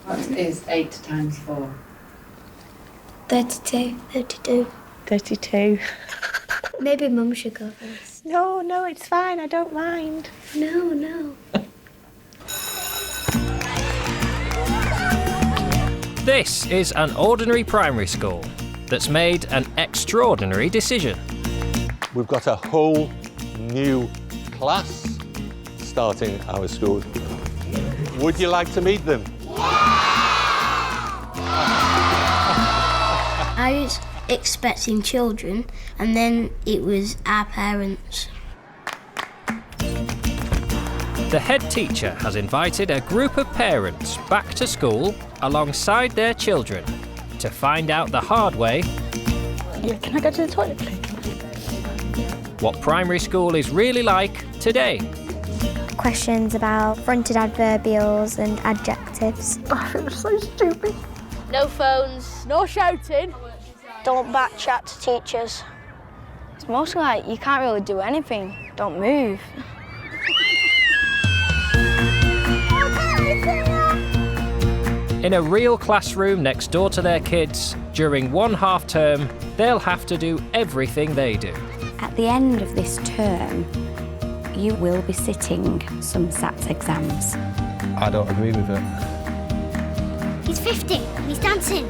What is 8 times 4? 32. 32. 32. Maybe Mum should go first. No, it's fine. I don't mind. No. This is an ordinary primary school that's made an extraordinary decision. We've got a whole new class starting our school. Would you like to meet them? I was expecting children, and then it was our parents. The head teacher has invited a group of parents back to school alongside their children to find out the hard way Can I go to the toilet, please? what primary school is really like today. Questions about fronted adverbials and adjectives. Oh, it was so stupid. No phones, no shouting. Don't backchat to teachers. It's mostly like you can't really do anything. Don't move. In a real classroom next door to their kids, during one half term, they'll have to do everything they do. At the end of this term, you will be sitting some SAT exams. I don't agree with it. He's 50 and he's dancing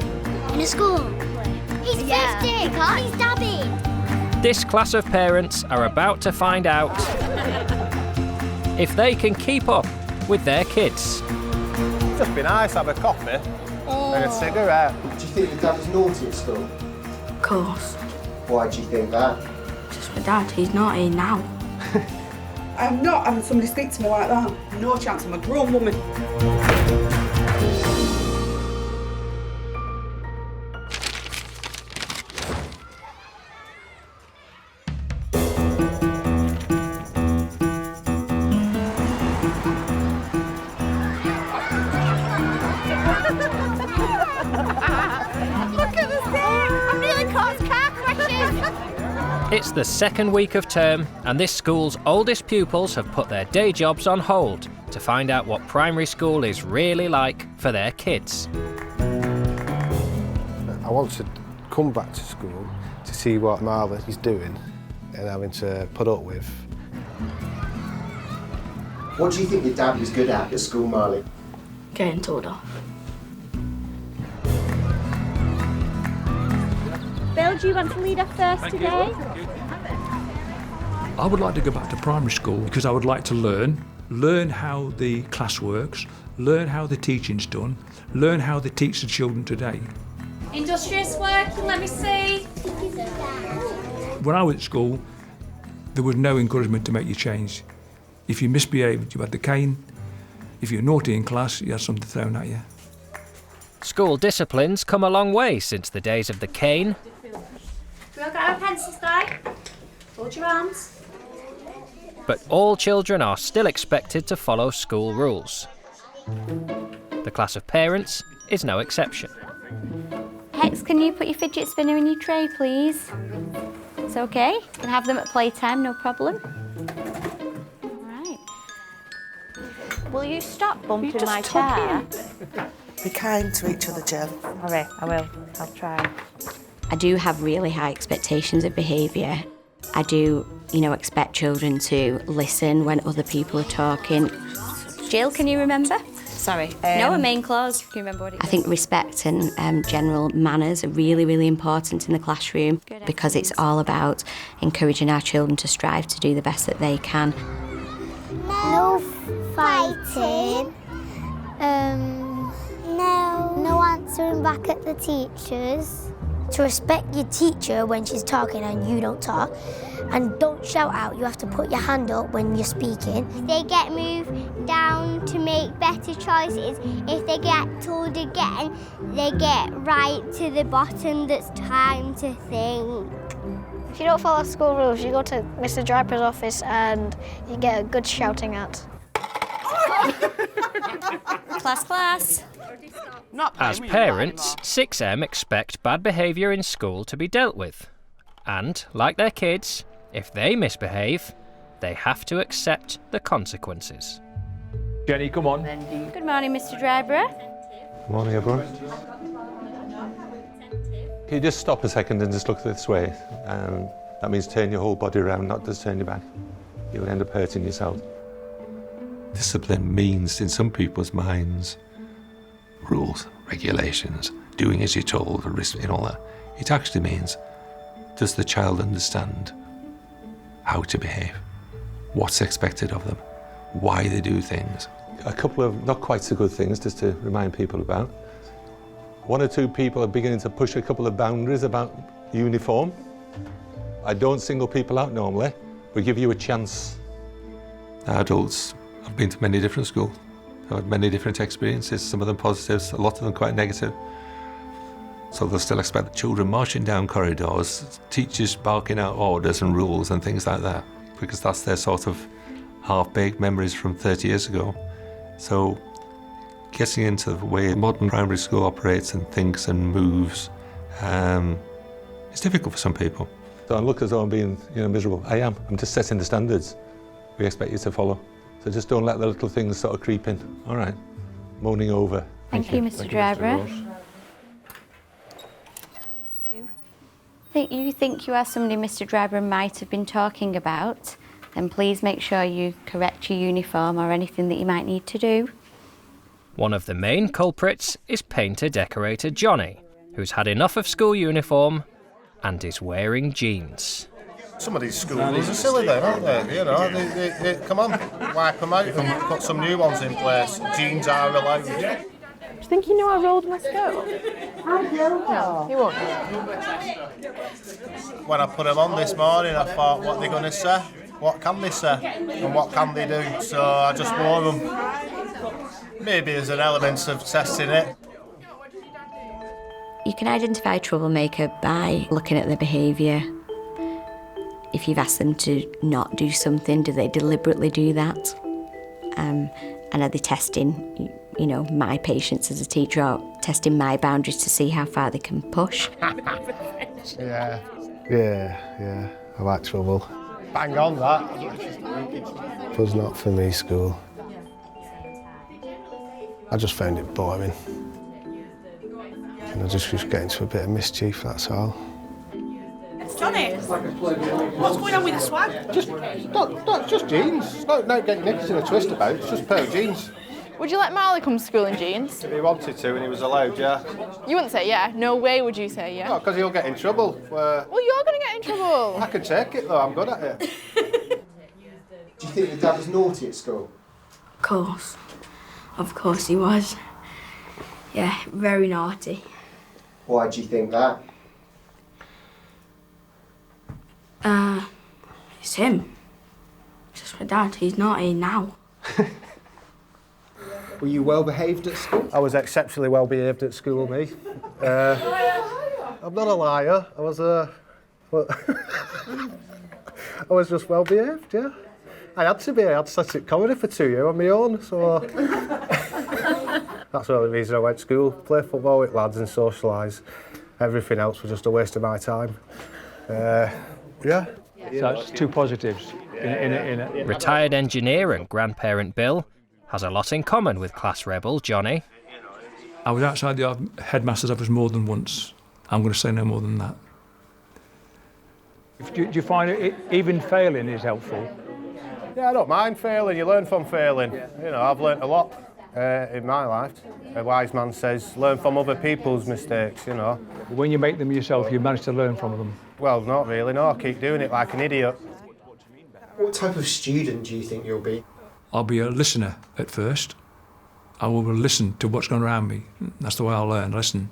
in a school. He's 50 and he's dabbing. This class of parents are about to find out if they can keep up with their kids. It'd just be nice to have a coffee and a cigarette. Do you think your dad was naughty at school? Of course. Why do you think that? Just my dad, he's naughty now. I'm not having somebody speak to me like that. No chance, I'm a grown woman. It's the second week of term, and this school's oldest pupils have put their day jobs on hold to find out what primary school is really like for their kids. I want to come back to school to see what Martha is doing and having to put up with. What do you think your dad was good at school, Marley? Getting told off. Bill, do you want to lead off first today? I would like to go back to primary school because I would like to learn how the class works, learn how the teaching's done, learn how they teach the children today. Industrious work, let me see. When I was at school, there was no encouragement to make you change. If you misbehaved, you had the cane. If you're naughty in class, you had something thrown at you. School discipline's come a long way since the days of the cane. We all got our pencils now? Hold your arms. But all children are still expected to follow school rules. The class of parents is no exception. Hex, can you put your fidget spinner in your tray, please? It's okay. You can have them at playtime, no problem. Right. Will you stop bumping my chair? Be kind to each other, Jill. All right, I will. I'll try. I do have really high expectations of behaviour. I do, expect children to listen when other people are talking. Jill, can you remember? Sorry. No, a main clause. Can you remember what it was? I think respect and general manners are really, really important in the classroom because it's all about encouraging our children to strive to do the best that they can. No fighting. No answering back at the teachers. To respect your teacher when she's talking and you don't talk. And don't shout out, you have to put your hand up when you're speaking. They get moved down to make better choices. If they get told again, they get right to the bottom. That's time to think. If you don't follow school rules, you go to Mr. Draper's office and you get a good shouting at. Class. As parents, 6M expect bad behaviour in school to be dealt with. And, like their kids, if they misbehave, they have to accept the consequences. Jenny, come on. Good morning, Mr. Dryborough. Morning, everyone. Can you just stop a second and just look this way? That means turn your whole body around, not just turn your back. You'll end up hurting yourself. Discipline means, in some people's minds, rules, regulations, doing as you're told, and all that. It actually means, does the child understand how to behave? What's expected of them? Why they do things? A couple of not quite so good things just to remind people about. One or two people are beginning to push a couple of boundaries about uniform. I don't single people out normally. We give you a chance. Adults, I've been to many different schools. I've had many different experiences, some of them positives, a lot of them quite negative. So they'll still expect the children marching down corridors, teachers barking out orders and rules and things like that, because that's their sort of half-baked memories from 30 years ago. So getting into the way modern primary school operates and thinks and moves, it's difficult for some people. So I look as though I'm being, miserable. I am. I'm just setting the standards we expect you to follow. So just don't let the little things sort of creep in. All right. Moaning over. Thank you, Mr. Driver. You think you are somebody Mr. Driver might have been talking about, then please make sure you correct your uniform or anything that you might need to do. One of the main culprits is painter-decorator Johnny, who's had enough of school uniform and is wearing jeans. Some of these school rules are silly then, aren't they? They come on, wipe them out and put some new ones in place. Jeans are allowed. Do you think you know how old must go? No, you won't. When I put them on this morning, I thought, what are they going to say? What can they say? And what can they do? So I just wore them. Maybe there's an element of testing it. You can identify a troublemaker by looking at their behaviour. If you've asked them to not do something, do they deliberately do that? And are they testing, my patience as a teacher, or testing my boundaries to see how far they can push? Yeah. I like trouble. Bang on, that. It was not for me, school. I just found it boring. And I just was getting into a bit of mischief, that's all. Johnny, what's going on with the swag? Just jeans. No getting knickers in a twist about. It's just a pair of jeans. Would you let Marley come to school in jeans? If he wanted to and he was allowed, yeah. You wouldn't say yeah. No way would you say yeah. No, because he'll get in trouble. Well, you're going to get in trouble. I can take it, though. I'm good at it. Do you think your dad was naughty at school? Of course he was. Yeah, very naughty. Why do you think that? It's him. It's just my dad. He's naughty now. Were you well behaved at school? I was exceptionally well behaved at school, me. I'm not a liar. I was just well behaved, yeah. I had to be. I had static comedy for 2 years on my own, so that's the only reason I went to school. Play football with lads and socialise. Everything else was just a waste of my time. Yeah. So that's two positives in it. Retired engineer and grandparent Bill has a lot in common with class rebel Johnny. I was outside the headmaster's office more than once. I'm going to say no more than that. Do you find even failing is helpful? Yeah, I don't mind failing. You learn from failing. I've learnt a lot in my life. A wise man says, learn from other people's mistakes, When you make them yourself, you manage to learn from them. Well, not really, no. I keep doing it like an idiot. What type of student do you think you'll be? I'll be a listener at first. I will listen to what's going around me. That's the way I'll learn, listen.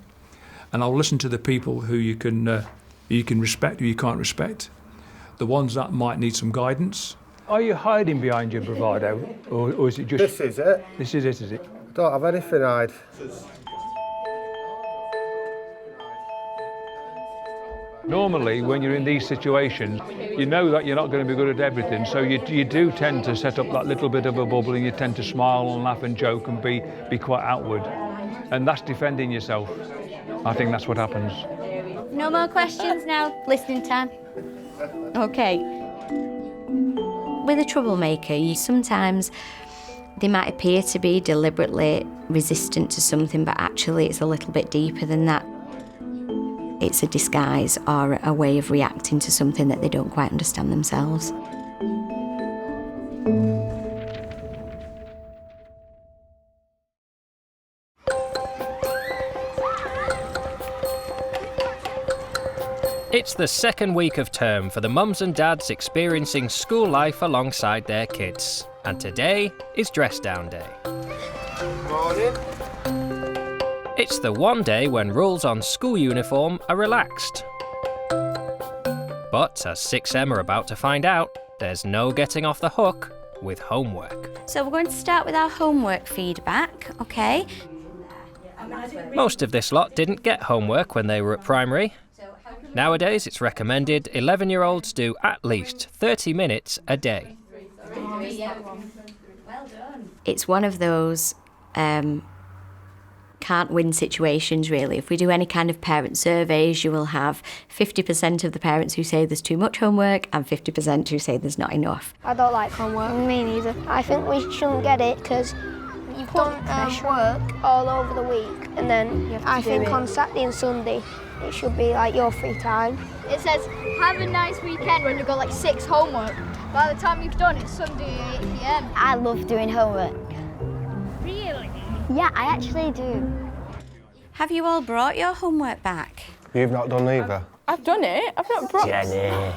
And I'll listen to the people who you can respect, who you can't respect. The ones that might need some guidance. Are you hiding behind your bravado, or is it just... This is it. This is it, is it? I don't have anything to hide. Normally, when you're in these situations, you know that you're not going to be good at everything, so you do tend to set up that little bit of a bubble, and you tend to smile and laugh and joke and be quite outward. And that's defending yourself. I think that's what happens. No more questions now. Listening time. Okay. With a troublemaker, you sometimes They might appear to be deliberately resistant to something, but actually it's a little bit deeper than that. It's a disguise or a way of reacting to something that they don't quite understand themselves. It's the second week of term for the mums and dads experiencing school life alongside their kids. And today is dress down day. Morning. It's the one day when rules on school uniform are relaxed. But as 6M are about to find out, there's no getting off the hook with homework. So we're going to start with our homework feedback, okay? Most of this lot didn't get homework when they were at primary. Nowadays, it's recommended 11-year-olds do at least 30 minutes a day. It's one of those can't-win situations, really. If we do any kind of parent surveys, you will have 50% of the parents who say there's too much homework and 50% who say there's not enough. I don't like homework. Me neither. I think we shouldn't get it because you've done work all over the week, and then I think on Saturday and Sunday it should be like your free time. It says, have a nice weekend when you've got like 6 homework. By the time you've done it, Sunday at 8 PM. I love doing homework. Really? Yeah, I actually do. Have you all brought your homework back? You've not done either? I've done it. I've not brought Jenny.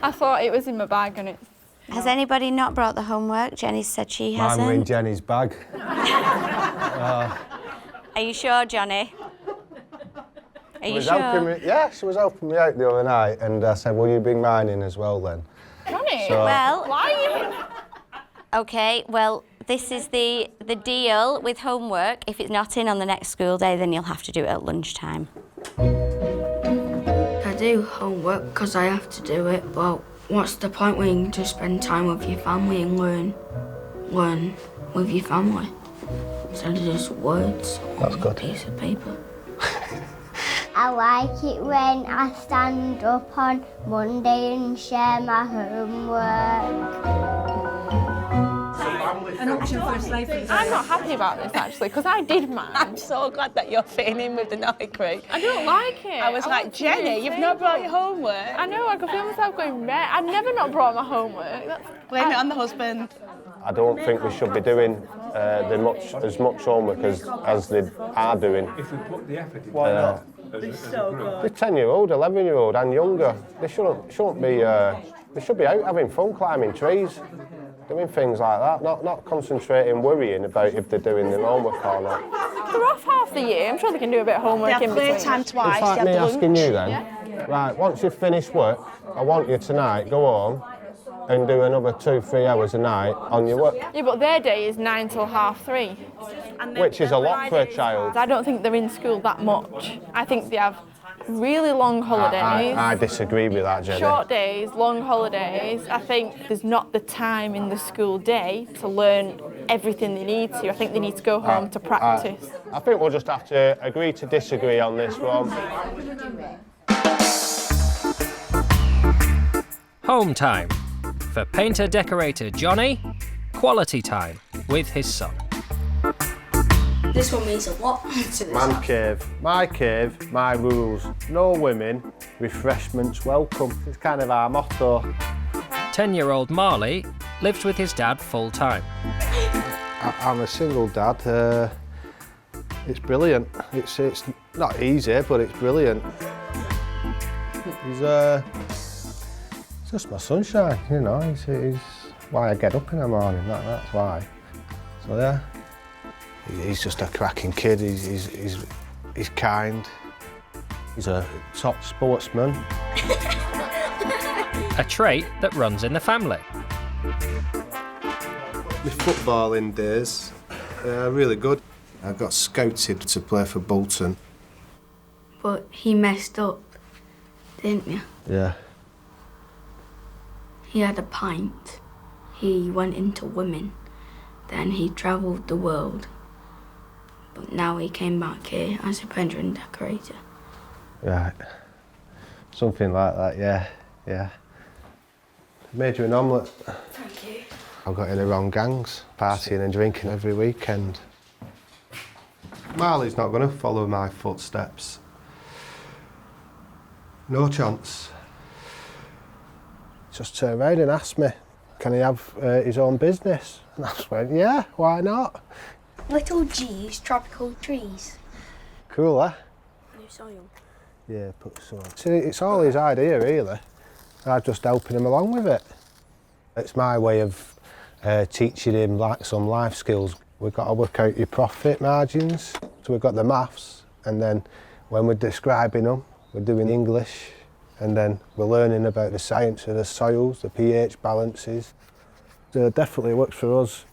I thought it was in my bag and it's... Has anybody not brought the homework? Jenny said she hasn't. Mine were in Jenny's bag. Are you sure, Johnny? Are you sure? Yeah, she was helping me out the other night, and I said, will you bring mine in as well then? Johnny, Well, why are you... Okay, well, this is the deal with homework. If it's not in on the next school day, then you'll have to do it at lunchtime. I do homework because I have to do it, but what's the point when you can just spend time with your family and learn with your family instead of just words on a piece of paper? I like it when I stand up on Monday and share my homework. An option for a slave. I'm not happy about this, actually, because I did mine. I'm so glad that you're fitting in with the naughty crew. I don't like it. I was like, Jenny, you've not brought your homework. I know, I could feel myself going red. I've never not brought my homework. Blame it on the husband. I don't think we should be doing as much homework as they are doing. If we put the effort in. Why not? It's so good. The 10-year-old, 11-year-old and younger, they shouldn't be, they should be out having fun, climbing trees, doing things like that, not concentrating, worrying about if they're doing their homework or not. They're off half the year. I'm sure they can do a bit of homework in between. They have playtime twice. It's like me asking you then, right, once you've finished work, I want you tonight, go home and do another 2-3 hours a night on your work. Yeah, but their day is 9 till 3:30. Which is a lot for a child. I don't think they're in school that much. I think they have really long holidays. I disagree with that, Jenny. Short days, long holidays. I think there's not the time in the school day to learn everything they need to. I think they need to go home to practice. I think we'll just have to agree to disagree on this one. Home time. For painter-decorator Johnny, quality time with his son. This one means a lot to this Man house. cave, my rules. No women, refreshments welcome. It's kind of our motto. 10-year-old Marley lives with his dad full-time. I'm a single dad. It's brilliant. It's not easy, but it's brilliant. He's just my sunshine, you know. He's why I get up in the morning. That's why. So yeah, he's just a cracking kid. He's kind. He's a top sportsman. A trait that runs in the family. My footballing days, really good. I got scouted to play for Bolton. But he messed up, didn't you? Yeah. He had a pint. He went into women. Then he travelled the world. But now he came back here as a painter and decorator. Right. Something like that, yeah. Made you an omelette. Thank you. I got in the wrong gangs, partying and drinking every weekend. Marley's not going to follow my footsteps. No chance. Just turned around and asked me, can he have his own business? And I just went, yeah, why not? Little G's tropical trees. Cool, eh? New soil. Yeah, put some. See, it's all his idea, really. I'm just helping him along with it. It's my way of teaching him like some life skills. We've got to work out your profit margins. So we've got the maths, and then when we're describing them, we're doing English, and then we're learning about the science of the soils, the pH balances. So it definitely works for us.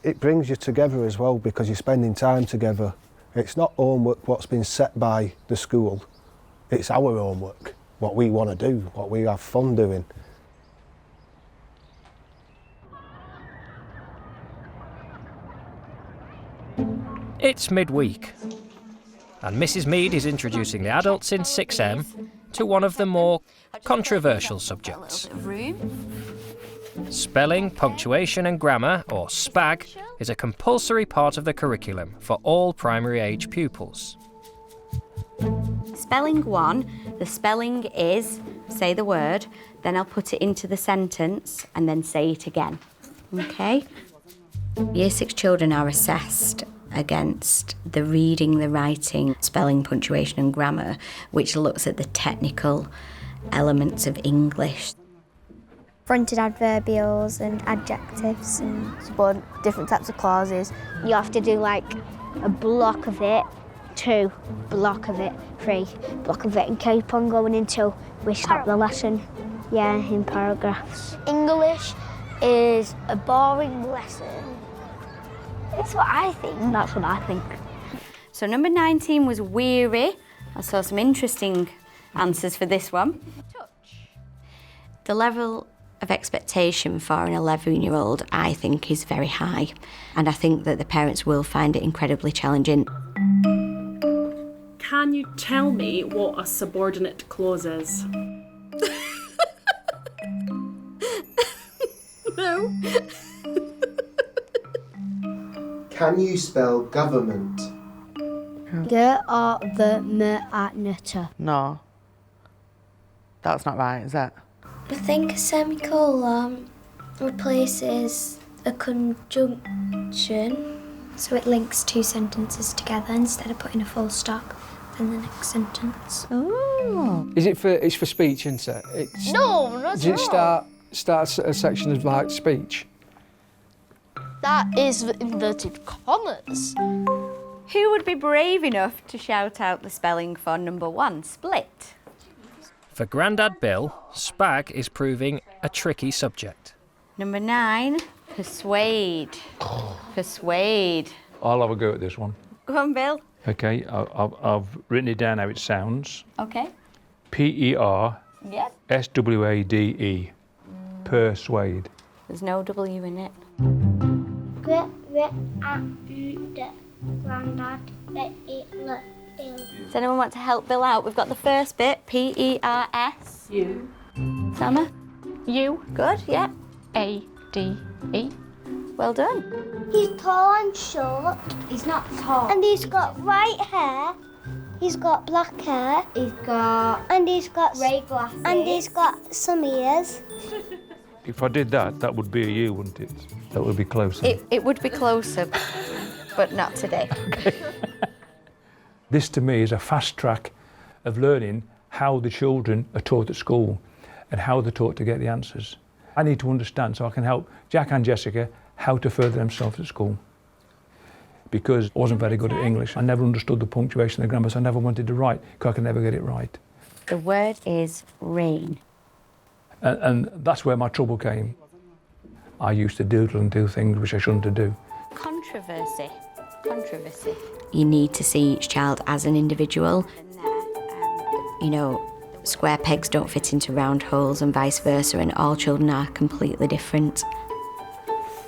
It brings you together as well because you're spending time together. It's not homework what's been set by the school. It's our homework, what we want to do, what we have fun doing. It's midweek, and Mrs. Mead is introducing the adults in 6M to one of the more controversial subjects. Spelling, punctuation and grammar, or SPAG, is a compulsory part of the curriculum for all primary age pupils. Spelling 1, the spelling is, say the word, then I'll put it into the sentence and then say it again. Okay? Year 6 children are assessed against the reading, the writing, spelling, punctuation and grammar, which looks at the technical elements of English. Fronted adverbials and adjectives and Different types of clauses. You have to do like a block of it, 2, block of it, 3, block of it, and keep on going until we stop the lesson. Yeah, in paragraphs. English is a boring lesson. It's what I think. That's what I think. So number 19 was weary. I saw some interesting answers for this one. The level of expectation for an 11-year-old, I think, is very high. And I think that the parents will find it incredibly challenging. Can you tell me what a subordinate clause is? No. Can you spell government? G-O-V-M-A-N-T. No. That's not right, is it? I think a semicolon replaces a conjunction, so it links 2 sentences together instead of putting a full stop in the next sentence. Oh. Is it for? It's for speech, isn't it? No, not Does it start a section of like speech? That is inverted commas. Who would be brave enough to shout out the spelling for number 1, split? For Grandad Bill, SPAG is proving a tricky subject. Number 9, persuade. Persuade. I'll have a go at this one. Go on, Bill. Okay, I've written it down how it sounds. Okay. P-E-R-S-W-A-D-E. Persuade. There's no W in it. Does anyone want to help Bill out? We've got the first bit, P-E-R-S. U. Sama? U. Good, yeah. A-D-E. Well done. He's tall and short. He's not tall. And he's got white hair. He's got black hair. He's got grey glasses. And he's got some ears. If I did that, that would be a U, wouldn't it? That would be closer. It would be closer, but not today. This to me is a fast track of learning how the children are taught at school and how they're taught to get the answers. I need to understand so I can help Jack and Jessica how to further themselves at school. Because I wasn't very good at English. I never understood the punctuation and the grammar, so I never wanted to write because I could never get it right. The word is rain. And that's where my trouble came. I used to doodle and do things which I shouldn't do. Controversy. Controversy. You need to see each child as an individual. You know, square pegs don't fit into round holes and vice versa, and all children are completely different.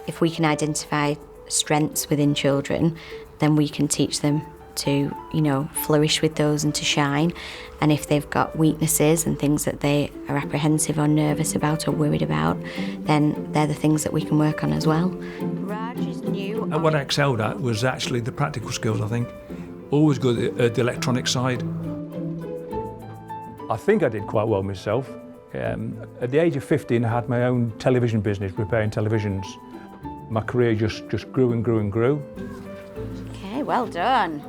If we can identify strengths within children, then we can teach them to, you know, flourish with those and to shine. And if they've got weaknesses and things that they are apprehensive or nervous about or worried about, then they're the things that we can work on as well. Raj is new. And what I excelled at was actually the practical skills, I think. Always good at the electronic side. I think I did quite well myself. At the age of 15, I had my own television business, repairing televisions. My career just grew and grew and grew. Okay, well done.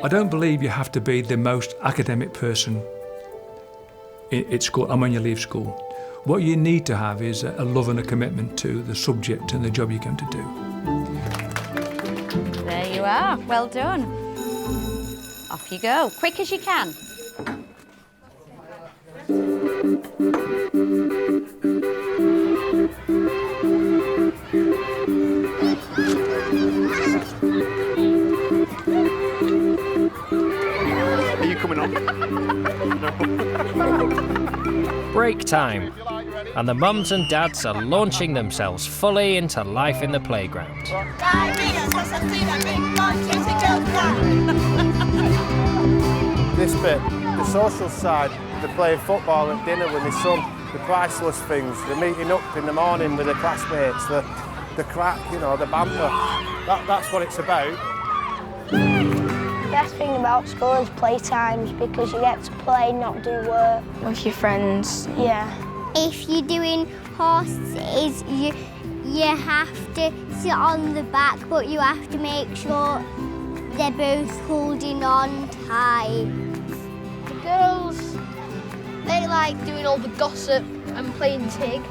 I don't believe you have to be the most academic person at school and when you leave school. What you need to have is a love and a commitment to the subject and the job you're going to do. There you are, well done. Off you go, quick as you can. Are you coming on? Break time. And the mums and dads are launching themselves fully into life in the playground. This bit, the social side, they're playing football at dinner with my son, the priceless things, the meeting up in the morning with the classmates, the crack, you know, the banter. That's what it's about. The best thing about school is playtimes because you get to play, not do work. With your friends. Yeah. If you're doing horses, you have to sit on the back, but you have to make sure they're both holding on tight. The girls, they like doing all the gossip and playing tig.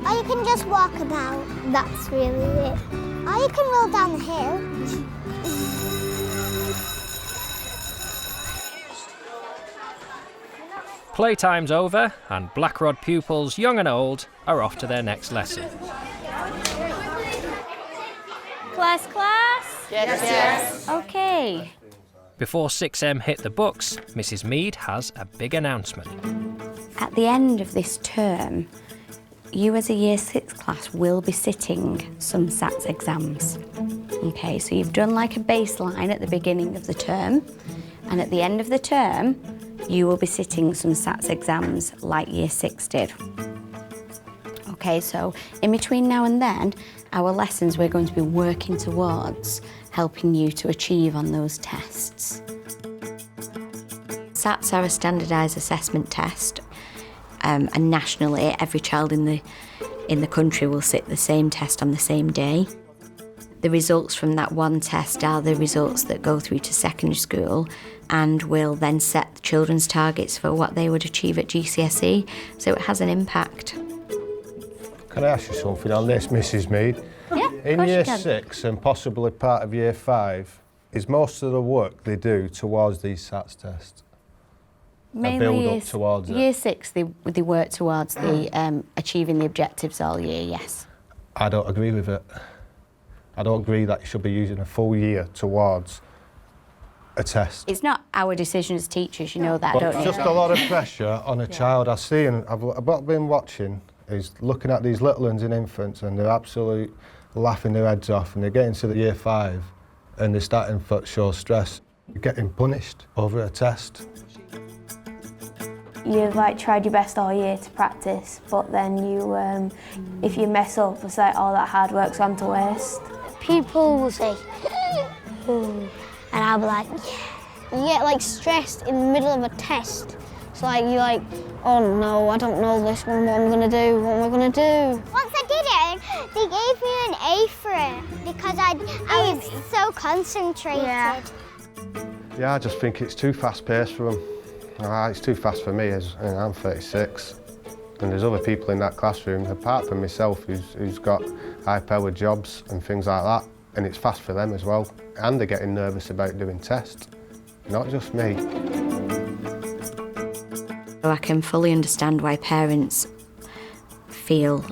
Or you can just walk about. That's really it. Or you can roll down the hill. Playtime's over, and Blackrod pupils, young and old, are off to their next lesson. Class? Yes. Okay. Before 6M hit the books, Mrs. Mead has a big announcement. At the end of this term, you as a Year 6 class will be sitting some SATs exams. Okay, so you've done like a baseline at the beginning of the term, and at the end of the term, you will be sitting some SATs exams like Year 6 did. Okay, so in between now and then, our lessons we're going to be working towards helping you to achieve on those tests. SATs are a standardised assessment test, and nationally, every child in the country will sit the same test on the same day. The results from that one test are the results that go through to secondary school and will then set the children's targets for what they would achieve at GCSE, so it has an impact. Can I ask you something on this, Mrs. Mead? Yeah, In Year 6 and possibly part of Year 5, is most of the work they do towards these SATs tests? Mainly build up towards it? Year 6, they work towards the achieving the objectives all year, yes. I don't agree with it. I don't agree that you should be using a full year towards a test. It's not our decision as teachers, you know that, But don't you? it's just a lot of pressure on a child. I've seen, I've been watching, is looking at these little ones in infants and they're absolutely laughing their heads off and they're getting to the Year 5 and they're starting to show stress. You're getting punished over a test. You've like tried your best all year to practice, but then you, if you mess up, it's like all that hard work's gone to waste. People will say, and I'll be like, yeah. You get like stressed in the middle of a test. It's like you're like, oh no, I don't know this one. What am I gonna do? What am I gonna do? Once I did it, they gave me an A for it because I was so concentrated. Yeah, I just think it's too fast-paced for them. It's too fast for me, as I'm 36. And there's other people in that classroom, apart from myself, who's got high-powered jobs and things like that, and it's fast for them as well. And they're getting nervous about doing tests, not just me. I can fully understand why parents feel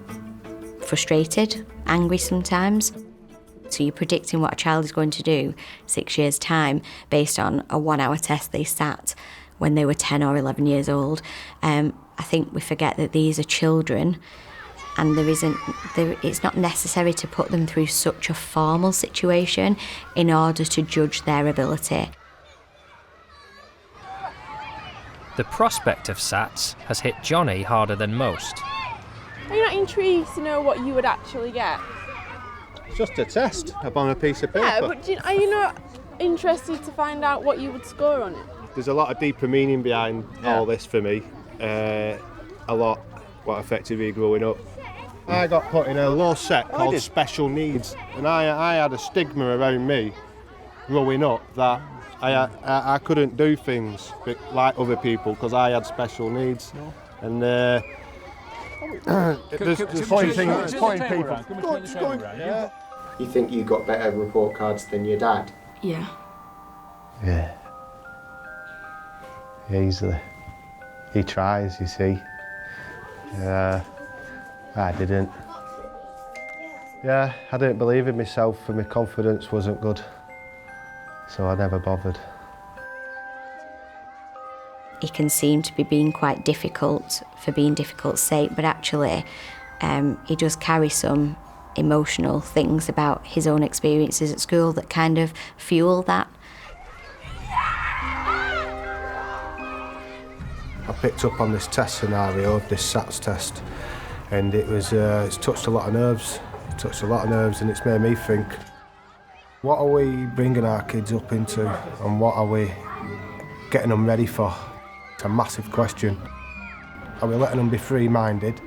frustrated, angry sometimes. So you're predicting what a child is going to do 6 years' time based on a 1-hour test they sat when they were 10 or 11 years old. I think we forget that these are children and it's not necessary to put them through such a formal situation in order to judge their ability. The prospect of SATs has hit Johnny harder than most. Are you not intrigued to know what you would actually get? It's just a test upon a piece of paper. Yeah, but are you not interested to find out what you would score on it? There's a lot of deeper meaning behind all this for me. A lot what affected me growing up. I got put in a low set called special needs, and I had a stigma around me growing up that I couldn't do things like other people because I had special needs. And there's pointing people. Yeah. You think you got better report cards than your dad? Yeah. Yeah. Easily. He tries, you see. I didn't. Yeah, I didn't believe in myself and my confidence wasn't good. So I never bothered. He can seem to be being quite difficult for being difficult's sake, but actually he does carry some emotional things about his own experiences at school that kind of fuel that. I picked up on this test scenario, this SATs test, and it's touched a lot of nerves. It touched a lot of nerves, and it's made me think, what are we bringing our kids up into, and what are we getting them ready for? It's a massive question. Are we letting them be free-minded,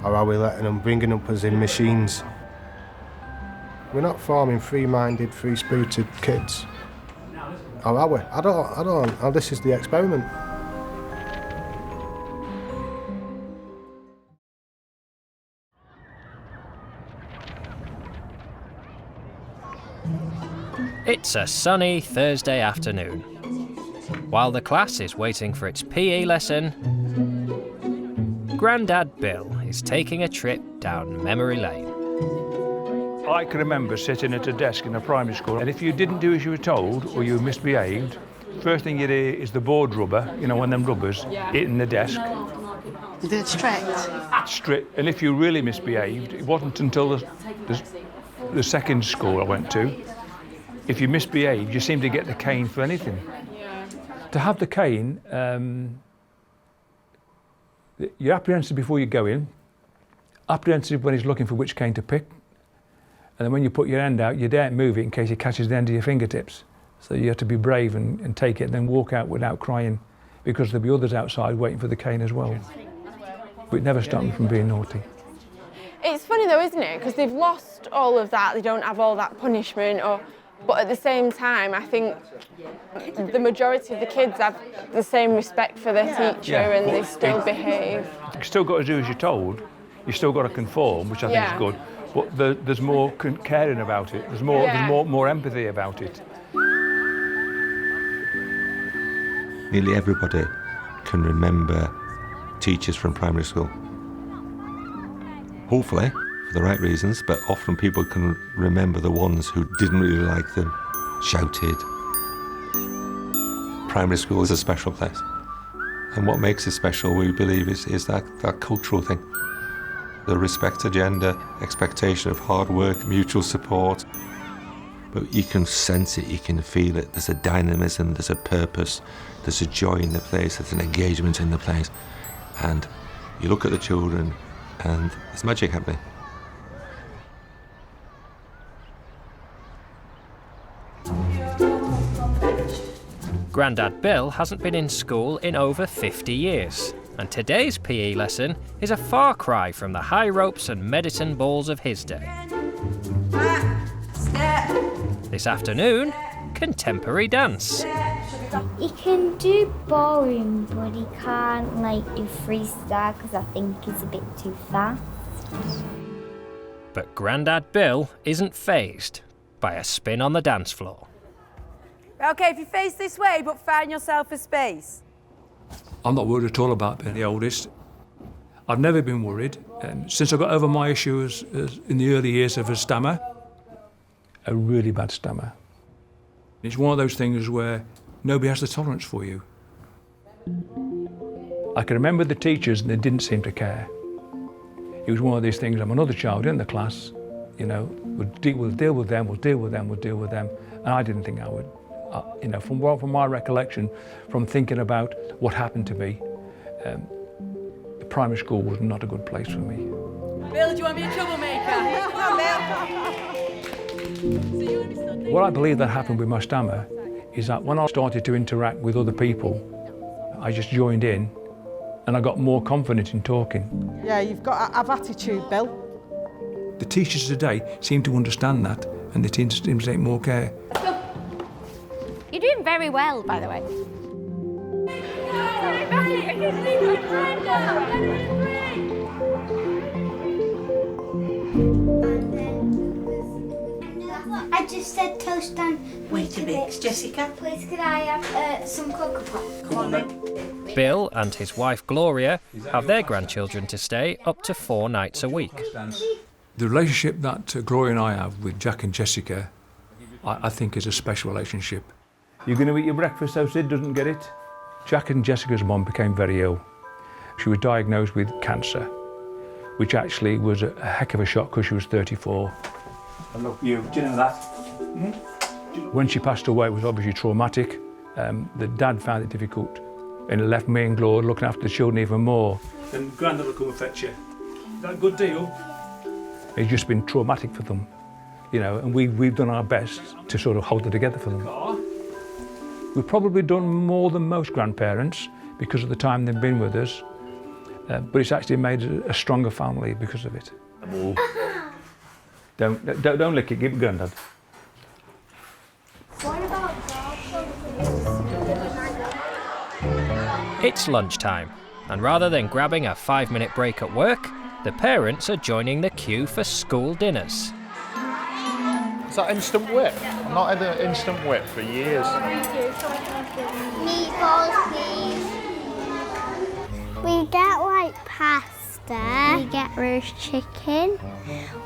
or are we letting them bringing up us in machines? We're not forming free-minded, free-spirited kids. Or are we? I don't. Oh, this is the experiment. It's a sunny Thursday afternoon. While the class is waiting for its PE lesson, Grandad Bill is taking a trip down memory lane. I can remember sitting at a desk in a primary school, and if you didn't do as you were told or you misbehaved, first thing you'd hear is the board rubber, you know, one of them rubbers, hitting the desk. Is it strict? Strict. And if you really misbehaved, it wasn't until the second school I went to, if you misbehaved, you seemed to get the cane for anything. To have the cane, you're apprehensive before you go in, apprehensive when he's looking for which cane to pick, and then when you put your hand out, you daren't move it in case he catches the end of your fingertips. So you have to be brave and take it and then walk out without crying, because there'll be others outside waiting for the cane as well. But it never stopped me from being naughty. It's funny though, isn't it? Because they've lost all of that, they don't have all that punishment, but at the same time, I think the majority of the kids have the same respect for their teacher and they still behave. You've still got to do as you're told, you've still got to conform, which I think is good, but there's more caring about it, there's more empathy about it. Nearly everybody can remember teachers from primary school. Hopefully, for the right reasons, but often people can remember the ones who didn't really like them, shouted. Primary school is a special place. And what makes it special, we believe, is that cultural thing. The respect agenda, expectation of hard work, mutual support. But you can sense it, you can feel it. There's a dynamism, there's a purpose, there's a joy in the place, there's an engagement in the place. And you look at the children and there's magic happening. Grandad Bill hasn't been in school in over 50 years, and today's PE lesson is a far cry from the high ropes and medicine balls of his day. This afternoon, contemporary dance. He can do ballroom, but he can't do freestyle because I think he's a bit too fast. But Grandad Bill isn't fazed by a spin on the dance floor. OK, if you face this way, but find yourself a space. I'm not worried at all about being the oldest. I've never been worried. Since I got over my issue in the early years of a stammer, a really bad stammer. It's one of those things where nobody has the tolerance for you. I can remember the teachers and they didn't seem to care. It was one of these things, I'm another child in the class, you know, we'll deal with them, we'll deal with them. And I didn't think I would. You know, from my recollection, from thinking about what happened to me, the primary school was not a good place for me. Bill, do you want to be a troublemaker? Come on, Bill. What I believe that happened with my stammer is that when I started to interact with other people, I just joined in and I got more confident in talking. Yeah, you've got to have attitude, Bill. The teachers today seem to understand that and they seem to take more care. You're doing very well, by the way. I just said toast and Weetabix. Jessica? Please, could I have some Cocoa Pops? Come on then. Bill and his wife Gloria have their grandchildren to stay up to 4 nights a week. The relationship that Gloria and I have with Jack and Jessica, I think is a special relationship. You're going to eat your breakfast so Sid doesn't get it? Jack and Jessica's mum became very ill. She was diagnosed with cancer, which actually was a heck of a shock because she was 34. And look, do you know that? When she passed away, it was obviously traumatic. The dad found it difficult, and it left me and Gloria looking after the children even more. Then Grandad will come and fetch you. Is that a good deal? It's just been traumatic for them, you know, and we've done our best to sort of hold it together for them. We've probably done more than most grandparents because of the time they've been with us, but it's actually made a stronger family because of it. Don't lick it, give it Grandad. What about It's lunchtime, and rather than grabbing a 5-minute break at work, the parents are joining the queue for school dinners. Is that instant whip? I've not had an instant whip for years. meatballs, please? We get like pasta, we get roast chicken,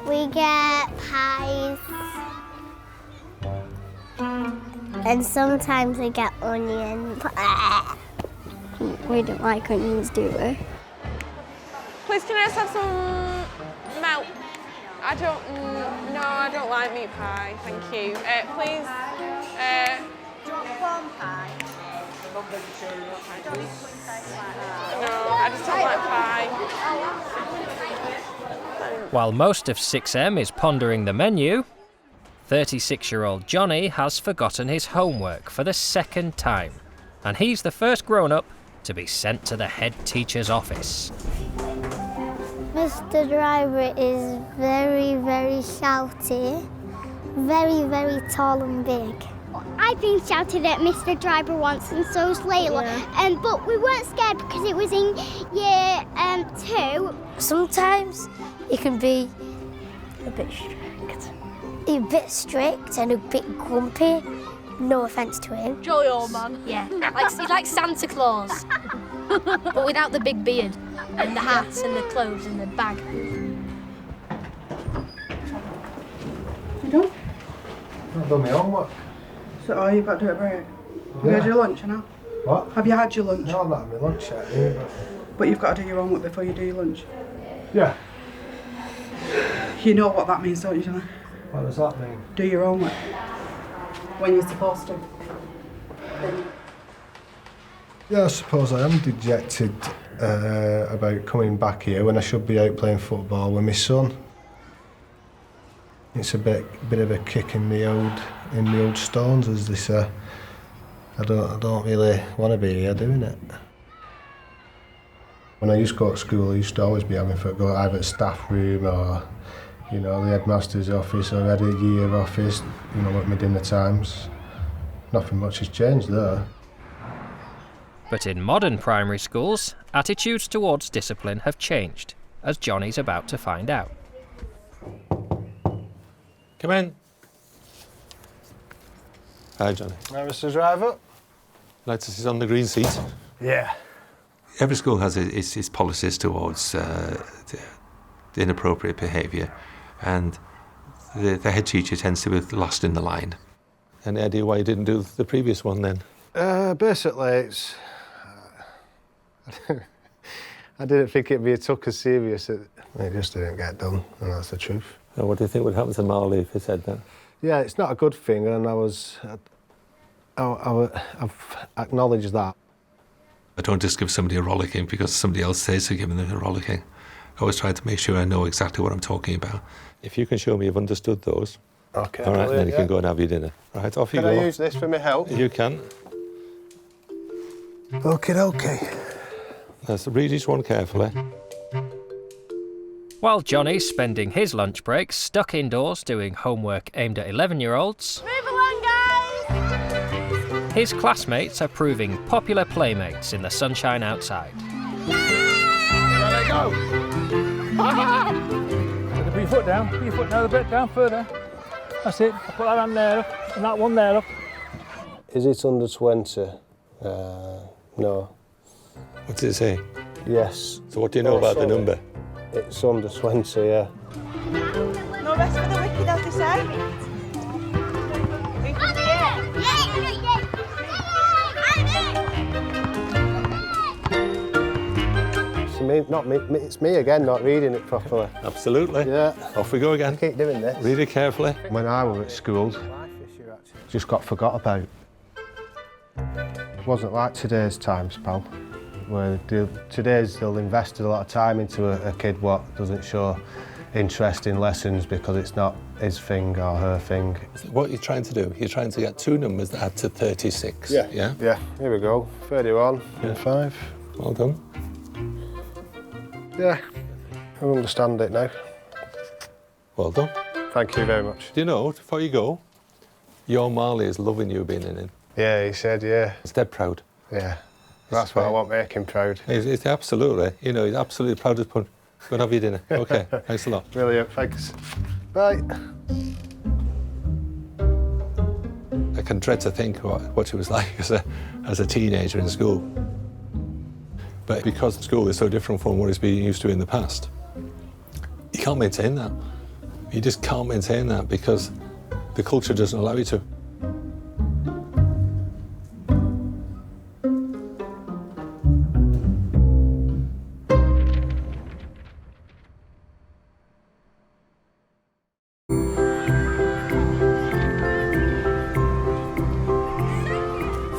we get pies, and sometimes we get onions. We don't like onions, do we? Please, can I just have some milk? I don't like meat pie, thank you. Please, Do you want prawn pie? no, I just don't like pie. While most of 6M is pondering the menu, 36-year-old Johnny has forgotten his homework for the second time, and he's the first grown-up to be sent to the head teacher's office. Mr. Driver is very, very shouty, very, very tall and big. I've been shouted at Mr. Driver once and so's Layla, but we weren't scared because it was in year 2. Sometimes it can be a bit strict and a bit grumpy. No offence to him. Jolly old man. Yeah, he's like Santa Claus, but without the big beard and the hats and the clothes and the bag. You done? I've done my homework. So, you've got to do it, break. Have you Yeah. had your lunch now? What? Have you had your lunch? No, I'm not having my lunch yet, either. But you've got to do your homework before you do your lunch. Yeah. You know what that means, don't you, Johnny? What does that mean? Do your homework. When you're supposed to. Yeah, I suppose I am dejected about coming back here when I should be out playing football with my son. It's a bit of a kick in the old stones, as they say. I don't really want to be here doing it. When I used to go to school, I used to always be having to go either to staff room or, you know, the headmaster's office or head of year office, you know, at my dinner times. Nothing much has changed there. But in modern primary schools, attitudes towards discipline have changed, as Johnny's about to find out. Come in. Hi, Johnny. Hi, Mr. Driver. Like to sit on the green seat? Yeah. Every school has its policies towards the inappropriate behaviour, and the head teacher tends to be last in the line. Any idea why you didn't do the previous one then? Basically, it's... I didn't think it'd be took as serious. It just didn't get done, and that's the truth. And what do you think would happen to Marley if he said that? Yeah, it's not a good thing, and I've acknowledged that. I don't just give somebody a rollicking because somebody else says to give them a rollicking. I always try to make sure I know exactly what I'm talking about. If you can show me you've understood those, okay, all right, then you can go and have your dinner. Right, off you go. Can I use this for my help? You can. Okay. Let's read each one carefully. While Johnny's spending his lunch break stuck indoors doing homework aimed at 11-year-olds, Move along, guys! his classmates are proving popular playmates in the sunshine outside. There they go! Put your foot down. Put your foot down a bit, down further. That's it. I'll put that hand there up, and that one there up. Is it under 20? No. What does it say? Yes. So what do you know about the number? It's under 20, yeah. No rest for the wicked, as they say. It's me again, not reading it properly. Absolutely. Yeah. Off we go again. Keep doing this. Read it carefully. When I was at school, just got forgot about. It wasn't like today's times, pal, where today's they'll invest a lot of time into a kid what doesn't show interest in lessons because it's not his thing or her thing. What you're trying to do, you're trying to get two numbers that add to 36. Yeah. Yeah? Yeah, here we go. 31 and 5. Well done. Yeah, I understand it now. Well done. Thank you very much. Do you know, before you go, your Marley is loving you being in it. Yeah, he said, yeah. He's dead proud. Yeah, that's what I want, make him proud. He's absolutely, you know, he's absolutely proud as punch. Go and have your dinner. OK, thanks a lot. Brilliant, thanks. Bye. I can dread to think what she was like as a teenager in school. But because school is so different from what he's been used to in the past, you can't maintain that. You just can't maintain that because the culture doesn't allow you to.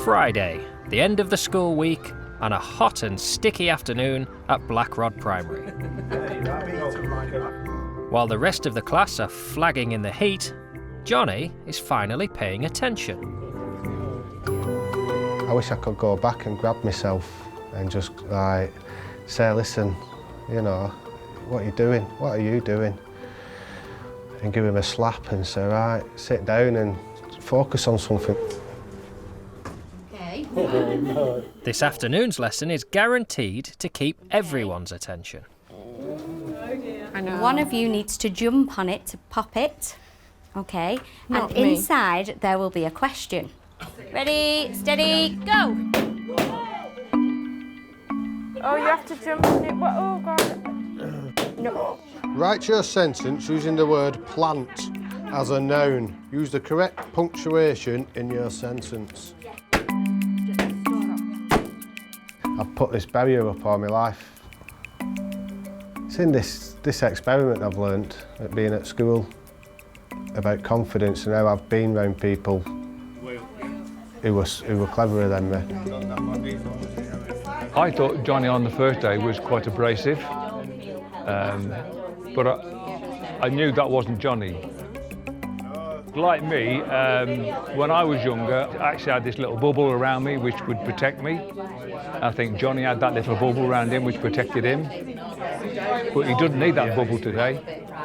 Friday, the end of the school week, and a hot and sticky afternoon at Blackrod Primary. While the rest of the class are flagging in the heat, Johnny is finally paying attention. I wish I could go back and grab myself and just like say, listen, you know, what are you doing? What are you doing? And give him a slap and say, right, sit down and focus on something. This afternoon's lesson is guaranteed to keep everyone's attention. I know. One of you needs to jump on it to pop it, okay? Not and me. inside there will be a question. Ready, steady, go! Oh, you have to jump on it. What? Oh, God. No. Write your sentence using the word plant as a noun. Use the correct punctuation in your sentence. I've put this barrier up all my life. It's in this experiment I've learnt at being at school about confidence and how I've been around people who were cleverer than me. I thought Johnny on the first day was quite abrasive, but I knew that wasn't Johnny. Like me, when I was younger, I actually had this little bubble around me which would protect me. I think Johnny had that little bubble around him which protected him. But he doesn't need that bubble today.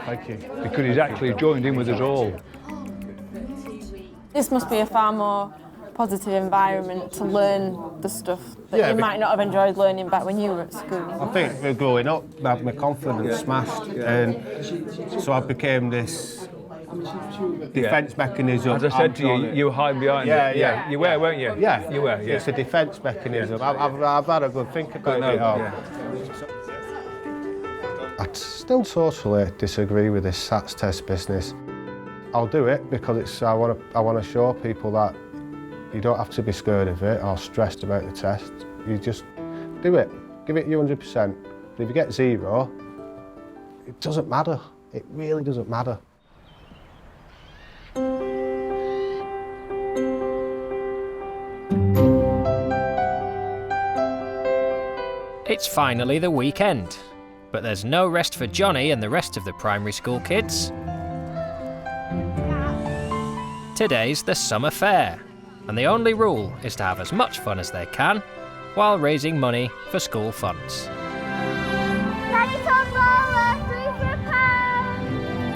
Thank you. Because he's actually joined in with us all. This must be a far more positive environment to learn the stuff that you might not have enjoyed learning back when you were at school. I think growing up, I had my confidence smashed, and so I became this defence mechanism. As I said to you, you were hiding behind it. Yeah. You were, weren't you? Yeah. You were, yeah. It's a defence mechanism. I've had a good think about it all. Yeah. I still totally disagree with this SATs test business. I'll do it because I want to show people that you don't have to be scared of it or stressed about the test. You just do it. Give it your 100%. If you get 0, it doesn't matter. It really doesn't matter. It's finally the weekend, but there's no rest for Johnny and the rest of the primary school kids. Today's the summer fair, and the only rule is to have as much fun as they can while raising money for school funds.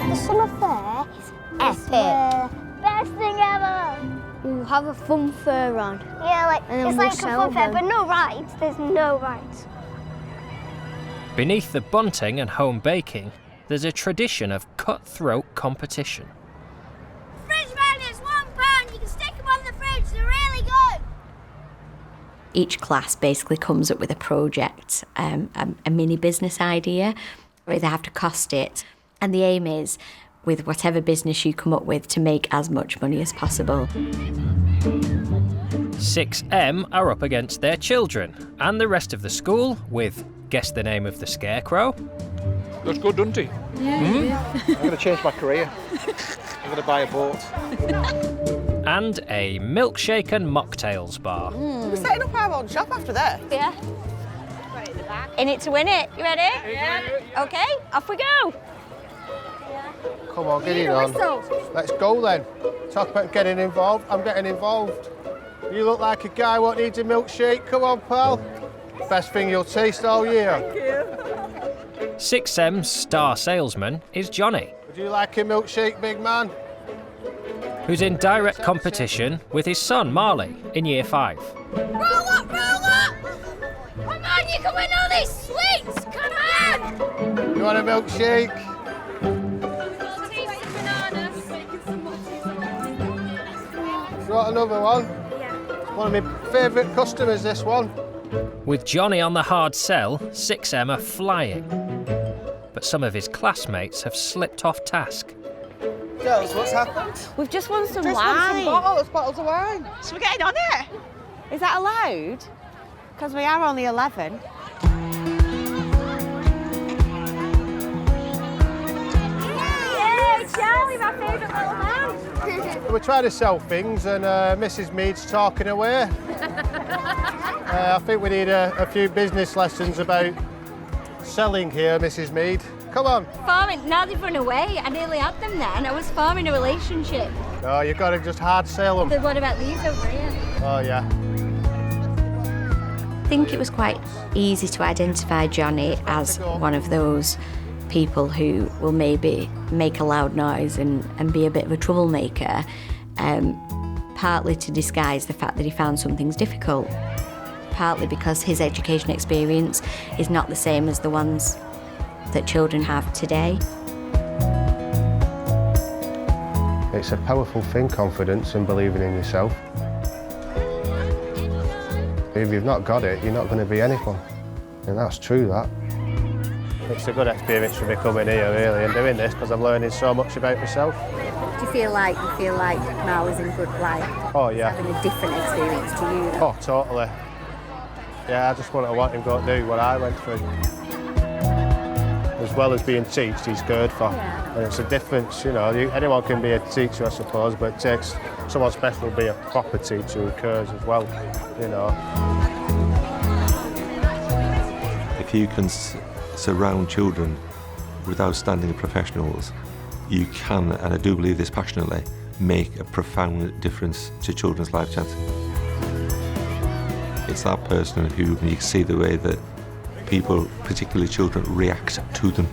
The summer fair is epic. Best thing ever. You have a fun fair on. Yeah, like And then it's we'll like a sell fun fair, them. but no rides. There's no rides. Beneath the bunting and home baking, there's a tradition of cutthroat competition. Fridge magnets, £1. You can stick them on the fridge. They're really good. Each class basically comes up with a project, a mini business idea, or they have to cost it. And the aim is, with whatever business you come up with, to make as much money as possible. 6M are up against their children and the rest of the school with Guess the Name of the Scarecrow. Looks good, doesn't he? I'm going to change my career. I'm going to buy a boat. And a milkshake and mocktails bar. We're setting up our own shop after this. Yeah. In it to win it. You ready? Yeah. Okay, off we go. Come on, get it on. Let's go then. Talk about getting involved. I'm getting involved. You look like a guy what needs a milkshake. Come on, pal. Best thing you'll taste all year. Thank you. 6M's star salesman is Johnny, Would you like a milkshake, big man? who's in direct competition with his son Marley in Year 5. Roll up, roll up. Come on, you can win all these sweets. Come on. You want a milkshake? You want another one? Yeah. One of my favourite customers, this one. With Johnny on the hard sell, 6M are flying. But some of his classmates have slipped off task. Girls, what's happened? We've just won some Just wine. want some bottles of wine. So we're getting on it. Is that allowed? Because we are only 11. Yay, Charlie, my favourite little man. We're trying to sell things and Mrs. Mead's talking away. I think we need a few business lessons about selling here, Mrs. Mead. Come on. Forming, now they've run away. I nearly had them then. I was forming a relationship. Oh, you've got to just hard sell them. Then what about these over here? Oh, yeah. I think it was quite easy to identify Johnny as one of those people who will maybe make a loud noise and be a bit of a troublemaker, partly to disguise the fact that he found some things difficult, partly because his education experience is not the same as the ones that children have today. It's a powerful thing, confidence and believing in yourself. If you've not got it, you're not going to be anything. And that's true, that. It's a good experience for me coming here, really, and doing this, because I'm learning so much about myself. Do you feel like Marley's in good light? Oh, yeah. Having a different experience to you? Oh, totally. Yeah, I just want him to go do what I went through. As well as being taught, he's cared for. Yeah. And it's a difference, you know. Anyone can be a teacher, I suppose, but it takes someone special to be a proper teacher who cares as well, you know. If you can surround children with outstanding professionals, you can, and I do believe this passionately, make a profound difference to children's life chances. It's that person who, when you see the way that people, particularly children, react to them.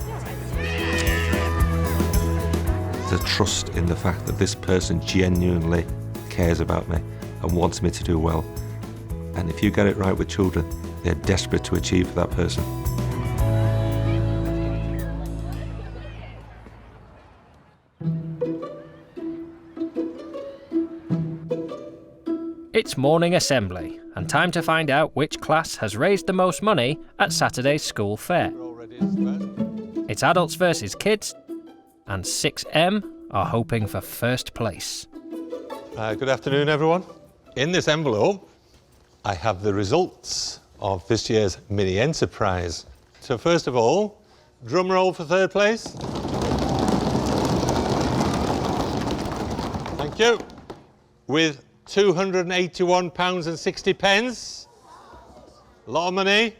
The trust in the fact that this person genuinely cares about me and wants me to do well. And if you get it right with children, they're desperate to achieve for that person. It's morning assembly, and time to find out which class has raised the most money at Saturday's school fair. It's adults versus kids, and 6M are hoping for first place. Good afternoon, everyone. In this envelope, I have the results of this year's mini enterprise. So first of all, drum roll for third place. Thank you. With £281.60. A lot of money.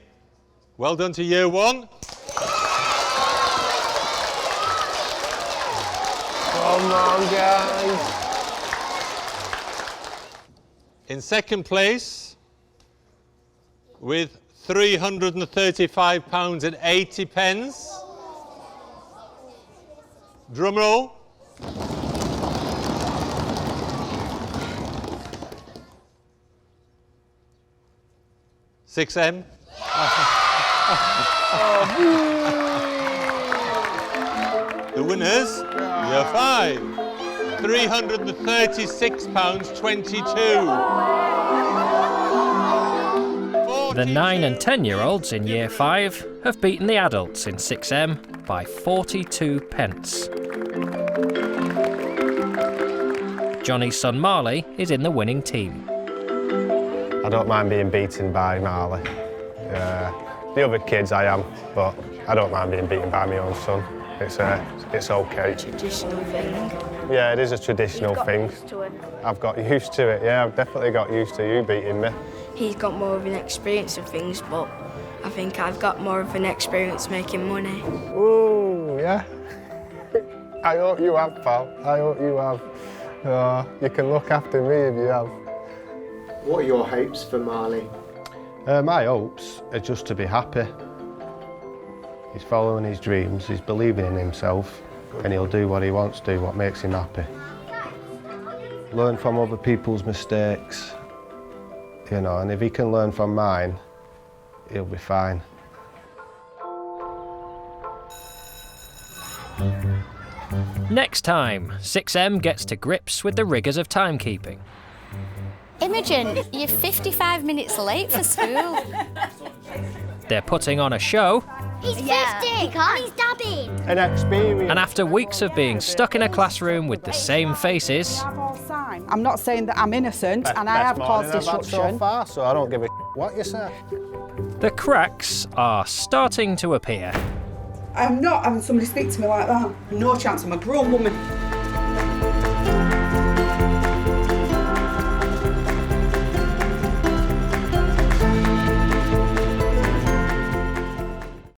Well done to year one. Come on, guys. In second place, with £335.80. Drum roll. $6M. The winners, year 5, £336.22. The 9 and 10-year-olds in Year 5 have beaten the adults in 6M by 42 pence. Johnny's son Marley is in the winning team. I don't mind being beaten by Marley. The other kids I am, but I don't mind being beaten by my own son. It's okay. Traditional thing. Yeah, it is a traditional thing. I've got used to it, yeah, I've definitely got used to you beating me. He's got more of an experience of things, but I think I've got more of an experience making money. Ooh, yeah. I hope you have, pal. I hope you have. You can look after me if you have. What are your hopes for Marley? My hopes are just to be happy. He's following his dreams, he's believing in himself, and he'll do what he wants to do, what makes him happy. Learn from other people's mistakes, you know, and if he can learn from mine, he'll be fine. Next time, 6M gets to grips with the rigours of timekeeping. Imogen, you're 55 minutes late for school. They're putting on a show. He's 50 and he's dabbing. An experience. And after weeks of being stuck in a classroom with the same faces, I'm not saying that I'm innocent and I have caused disruption. So far, so I don't give a what you say. the cracks are starting to appear. I'm not having somebody speak to me like that. No chance, I'm a grown woman.